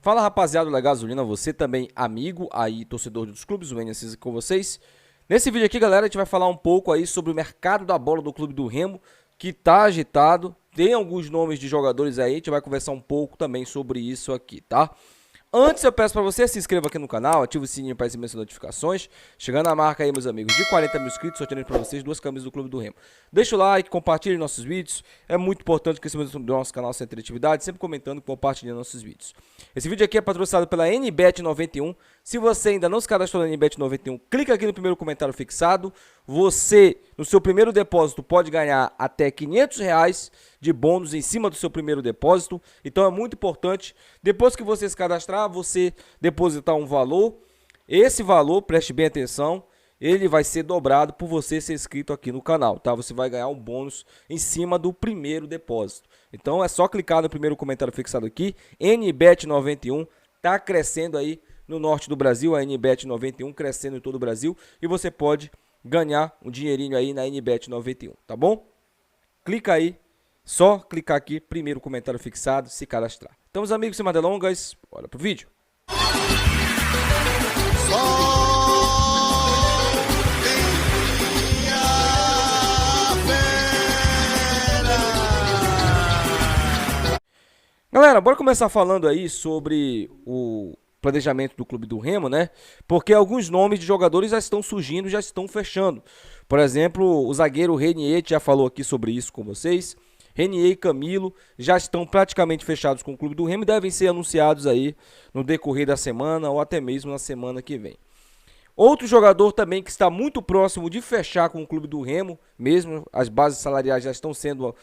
Fala rapaziada da Gasolina, você também amigo aí, torcedor dos clubes, o Enes com vocês. Nesse vídeo aqui, galera, a gente vai falar um pouco aí sobre o mercado da bola do Clube do Remo, que tá agitado. Tem alguns nomes de jogadores aí, a gente vai conversar um pouco também sobre isso aqui, tá? Antes eu peço para você se inscreva aqui no canal, ative o sininho para receber as notificações. Chegando a marca aí, meus amigos, de 40 mil inscritos, sorteando para vocês 2 camisas do Clube do Remo. Deixa o like, compartilhe nossos vídeos. É muito importante que esse do nosso canal sem interatividade, sempre comentando e compartilhando nossos vídeos. Esse vídeo aqui é patrocinado pela NBet91. Se você ainda não se cadastrou na NBet91, clica aqui no primeiro comentário fixado. Você, no seu primeiro depósito, pode ganhar até R$500 de bônus em cima do seu primeiro depósito. Então é muito importante, depois que você se cadastrar, você depositar um valor. Esse valor, preste bem atenção, ele vai ser dobrado por você ser inscrito aqui no canal, tá? Você vai ganhar um bônus em cima do primeiro depósito. Então é só clicar no primeiro comentário fixado aqui, NBet91, tá crescendo aí no norte do Brasil, a NBet91 crescendo em todo o Brasil, e você pode ganhar um dinheirinho aí na NBet91, tá bom? Clica aí, só clicar aqui, primeiro comentário fixado, se cadastrar. Então, meus amigos, sem mais delongas, bora pro vídeo. Galera, bora começar falando aí sobre o planejamento do Clube do Remo, né? Porque alguns nomes de jogadores já estão surgindo, já estão fechando. Por exemplo, o zagueiro Renier já falou aqui sobre isso com vocês. Renier e Camilo já estão praticamente fechados com o Clube do Remo e devem ser anunciados aí no decorrer da semana ou até mesmo na semana que vem. Outro jogador também que está muito próximo de fechar com o Clube do Remo, mesmo as bases salariais já estão sendo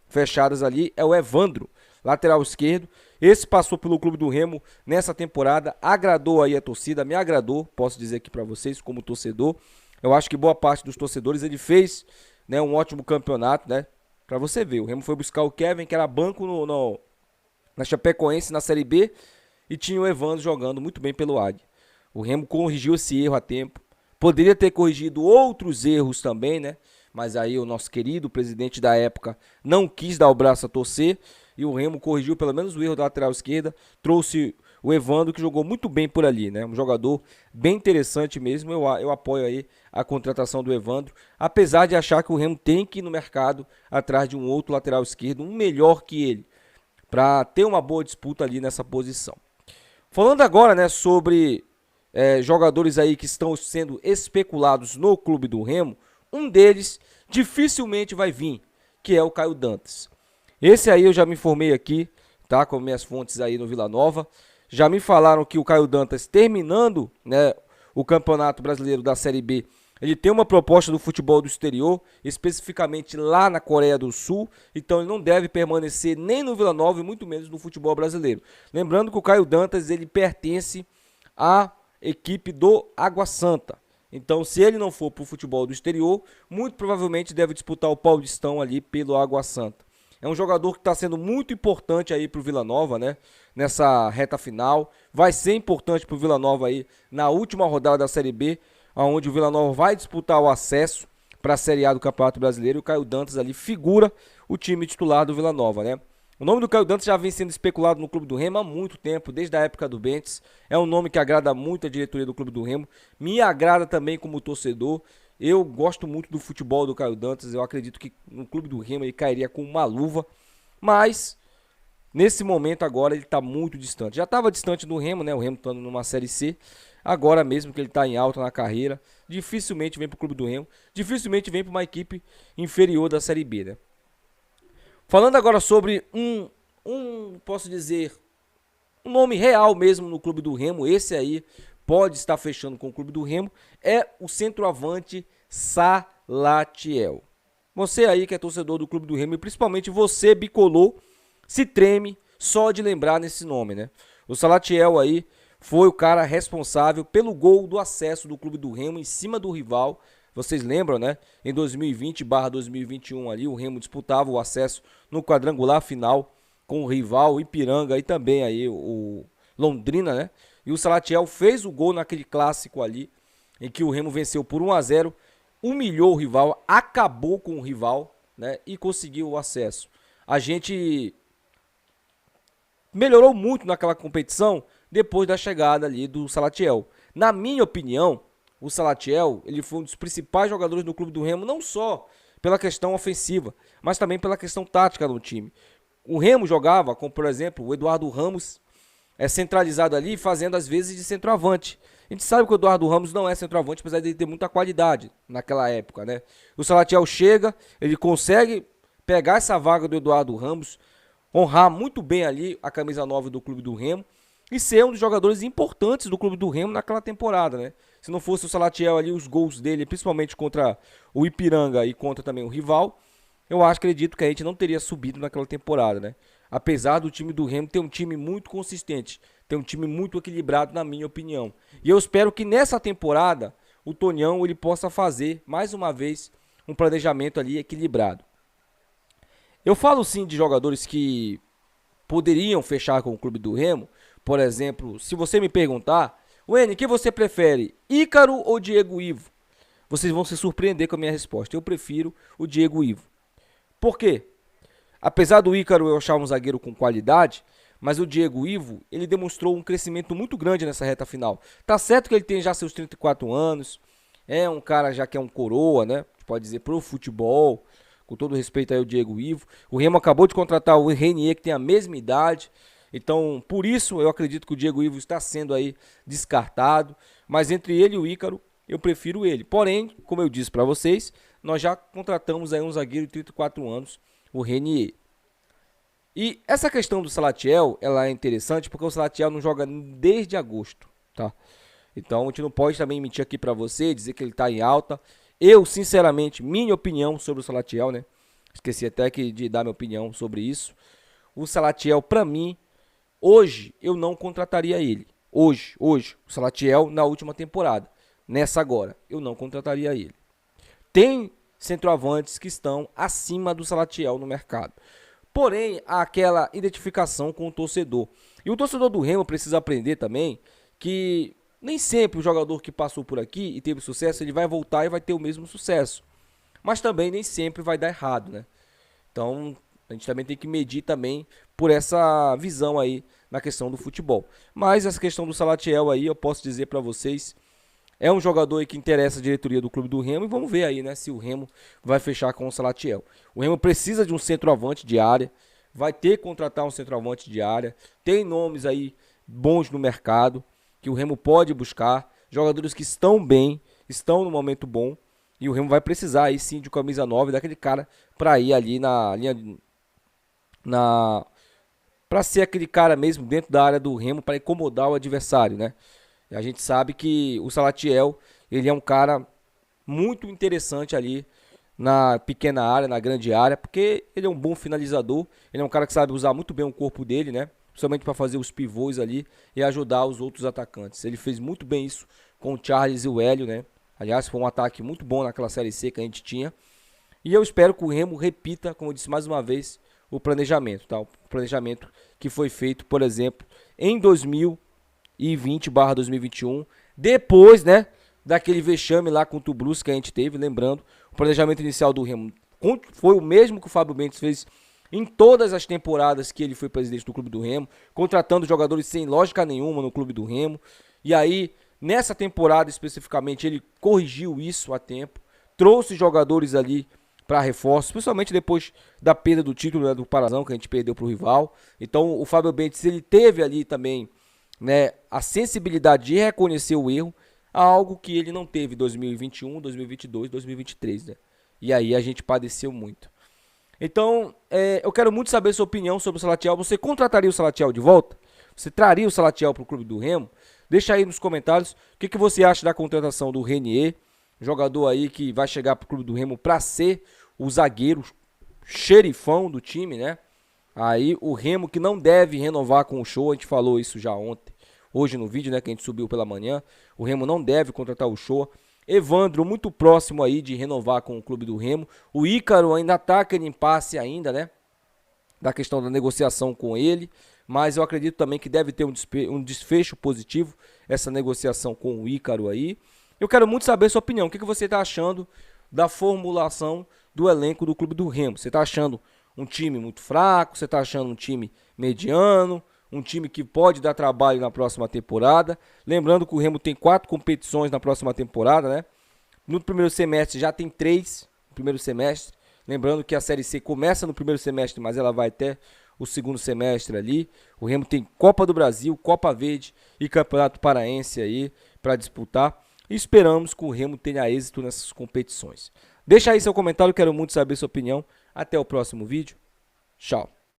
fechadas ali, é o Evandro, lateral esquerdo. Esse passou pelo Clube do Remo nessa temporada, agradou aí a torcida, me agradou, posso dizer aqui para vocês como torcedor. Eu acho que boa parte dos torcedores ele fez, né, um ótimo campeonato, né? Para você ver, o Remo foi buscar o Kevin, que era banco na Chapecoense, na Série B, e tinha o Evandro jogando muito bem pelo Águia. O Remo corrigiu esse erro a tempo. Poderia ter corrigido outros erros também, né? Mas aí o nosso querido presidente da época não quis dar o braço a torcer, e o Remo corrigiu pelo menos o erro da lateral esquerda, trouxe o Evandro, que jogou muito bem por ali, né? Um jogador bem interessante mesmo. Eu apoio aí a contratação do Evandro, apesar de achar que o Remo tem que ir no mercado atrás de um outro lateral esquerdo, um melhor que ele, para ter uma boa disputa ali nessa posição. Falando agora, né, sobre jogadores aí que estão sendo especulados no Clube do Remo, um deles dificilmente vai vir, que é o Caio Dantas. Esse aí eu já me informei aqui, tá, com minhas fontes aí no Vila Nova. Já me falaram que o Caio Dantas, terminando, né, o Campeonato Brasileiro da Série B, ele tem uma proposta do futebol do exterior, especificamente lá na Coreia do Sul. Então ele não deve permanecer nem no Vila Nova e muito menos no futebol brasileiro. Lembrando que o Caio Dantas ele pertence à equipe do Água Santa. Então, se ele não for para o futebol do exterior, muito provavelmente deve disputar o Paulistão ali pelo Água Santa. É um jogador que está sendo muito importante aí para o Vila Nova, né? Nessa reta final. Vai ser importante para o Vila Nova aí na última rodada da Série B, onde o Vila Nova vai disputar o acesso para a Série A do Campeonato Brasileiro. E o Caio Dantas ali figura o time titular do Vila Nova, né? O nome do Caio Dantas já vem sendo especulado no Clube do Remo há muito tempo, desde a época do Bentes. É um nome que agrada muito a diretoria do Clube do Remo. Me agrada também como torcedor. Eu gosto muito do futebol do Caio Dantas. Eu acredito que no Clube do Remo ele cairia com uma luva. Mas, nesse momento agora, ele está muito distante. Já estava distante do Remo, né? O Remo estando numa Série C. Agora mesmo que ele está em alta na carreira, dificilmente vem para o Clube do Remo. Dificilmente vem para uma equipe inferior da Série B, né? Falando agora sobre posso dizer, um nome real mesmo no Clube do Remo, esse aí pode estar fechando com o Clube do Remo, é o centroavante Salatiel. Você aí que é torcedor do Clube do Remo, e principalmente você, bicolor, se treme só de lembrar nesse nome, né? O Salatiel aí foi o cara responsável pelo gol do acesso do Clube do Remo em cima do rival. Vocês lembram, né? Em 2020/2021 ali, o Remo disputava o acesso no quadrangular final com o rival Ipiranga e também aí o Londrina, né? E o Salatiel fez o gol naquele clássico ali, em que o Remo venceu por 1-0, humilhou o rival, acabou com o rival, né? E conseguiu o acesso. A gente melhorou muito naquela competição depois da chegada ali do Salatiel. Na minha opinião, o Salatiel, ele foi um dos principais jogadores do clube do Remo, não só pela questão ofensiva, mas também pela questão tática do time. O Remo jogava com, por exemplo, o Eduardo Ramos centralizado ali, fazendo às vezes de centroavante. A gente sabe que o Eduardo Ramos não é centroavante, apesar de ele ter muita qualidade naquela época, né? O Salatiel chega, ele consegue pegar essa vaga do Eduardo Ramos, honrar muito bem ali a camisa 9 do clube do Remo e ser um dos jogadores importantes do clube do Remo naquela temporada, né? Se não fosse o Salatiel ali, os gols dele, principalmente contra o Ipiranga e contra também o rival, eu acredito que a gente não teria subido naquela temporada, né? Apesar do time do Remo ter um time muito consistente, ter um time muito equilibrado, na minha opinião. E eu espero que nessa temporada o Tonhão ele possa fazer, mais uma vez, um planejamento ali equilibrado. Eu falo sim de jogadores que poderiam fechar com o clube do Remo. Por exemplo, se você me perguntar, Wene, quem você prefere, Ícaro ou Diego Ivo? Vocês vão se surpreender com a minha resposta. Eu prefiro o Diego Ivo. Por quê? Apesar do Ícaro eu achar um zagueiro com qualidade, mas o Diego Ivo, ele demonstrou um crescimento muito grande nessa reta final. Tá certo que ele tem já seus 34 anos, é um cara já que é um coroa, né? Pode dizer, pro futebol, com todo respeito aí ao Diego Ivo. O Remo acabou de contratar o Renier, que tem a mesma idade. Então, por isso, eu acredito que o Diego Ivo está sendo aí descartado. Mas entre ele e o Ícaro, eu prefiro ele. Porém, como eu disse para vocês, nós já contratamos aí um zagueiro de 34 anos, o Renier. E essa questão do Salatiel, ela é interessante porque o Salatiel não joga desde agosto, tá? Então, a gente não pode também mentir aqui para você, dizer que ele está em alta. Eu, sinceramente, minha opinião sobre o Salatiel, né? Esqueci até de dar minha opinião sobre isso. O Salatiel, para mim, hoje, eu não contrataria ele. Hoje, o Salatiel na última temporada. Nessa agora, eu não contrataria ele. Tem centroavantes que estão acima do Salatiel no mercado. Porém, há aquela identificação com o torcedor. E o torcedor do Remo precisa aprender também que nem sempre o jogador que passou por aqui e teve sucesso, ele vai voltar e vai ter o mesmo sucesso. Mas também nem sempre vai dar errado, né? Então, a gente também tem que medir também por essa visão aí na questão do futebol. Mas essa questão do Salatiel aí, eu posso dizer para vocês, é um jogador aí que interessa a diretoria do clube do Remo e vamos ver aí, né, se o Remo vai fechar com o Salatiel. O Remo precisa de um centroavante de área, vai ter que contratar um centroavante de área, tem nomes aí bons no mercado que o Remo pode buscar, jogadores que estão bem, estão no momento bom, e o Remo vai precisar aí sim de camisa 9, daquele cara para ir ali na linha para ser aquele cara mesmo dentro da área do Remo para incomodar o adversário, né? A gente sabe que o Salatiel, ele é um cara muito interessante ali na pequena área, na grande área, porque ele é um bom finalizador, ele é um cara que sabe usar muito bem o corpo dele, né? Principalmente para fazer os pivôs ali e ajudar os outros atacantes. Ele fez muito bem isso com o Charles e o Hélio, né? Aliás, foi um ataque muito bom naquela Série C que a gente tinha. E eu espero que o Remo repita, como eu disse mais uma vez, o planejamento, tá? O planejamento que foi feito, por exemplo, em 2020/2021, depois, né, daquele vexame lá contra o Brusque que a gente teve, lembrando, o planejamento inicial do Remo foi o mesmo que o Fábio Mendes fez em todas as temporadas que ele foi presidente do clube do Remo, contratando jogadores sem lógica nenhuma no clube do Remo. E aí, nessa temporada especificamente, ele corrigiu isso a tempo, trouxe jogadores ali para reforços, principalmente depois da perda do título, né, do Parazão, que a gente perdeu para o rival. Então, o Fábio Mendes, ele teve ali também, né, a sensibilidade de reconhecer o erro, algo que ele não teve em 2021, 2022, 2023, né? E aí a gente padeceu muito. Então, eu quero muito saber sua opinião sobre o Salatiel. Você contrataria o Salatiel de volta? Você traria o Salatiel para o clube do Remo? Deixa aí nos comentários o que você acha da contratação do Renier, jogador aí que vai chegar para o clube do Remo para ser o zagueiro xerifão do time, né? Aí o Remo que não deve renovar com o Show, a gente falou isso já ontem, hoje no vídeo, né, que a gente subiu pela manhã. O Remo não deve contratar o Show. Evandro muito próximo aí de renovar com o clube do Remo. O Ícaro ainda tá aquele impasse ainda, né, da questão da negociação com ele, mas eu acredito também que deve ter um desfecho positivo essa negociação com o Ícaro aí. Eu quero muito saber sua opinião. O que você está achando da formulação do elenco do clube do Remo? Você está achando um time muito fraco? Você está achando um time mediano? um time que pode dar trabalho na próxima temporada. Lembrando que o Remo tem 4 competições na próxima temporada, né? No primeiro semestre já tem 3 no primeiro semestre. Lembrando que a Série C começa no primeiro semestre, mas ela vai até o segundo semestre ali. O Remo tem Copa do Brasil, Copa Verde e Campeonato Paraense aí para disputar. E esperamos que o Remo tenha êxito nessas competições. Deixa aí seu comentário, quero muito saber sua opinião. Até o próximo vídeo. Tchau.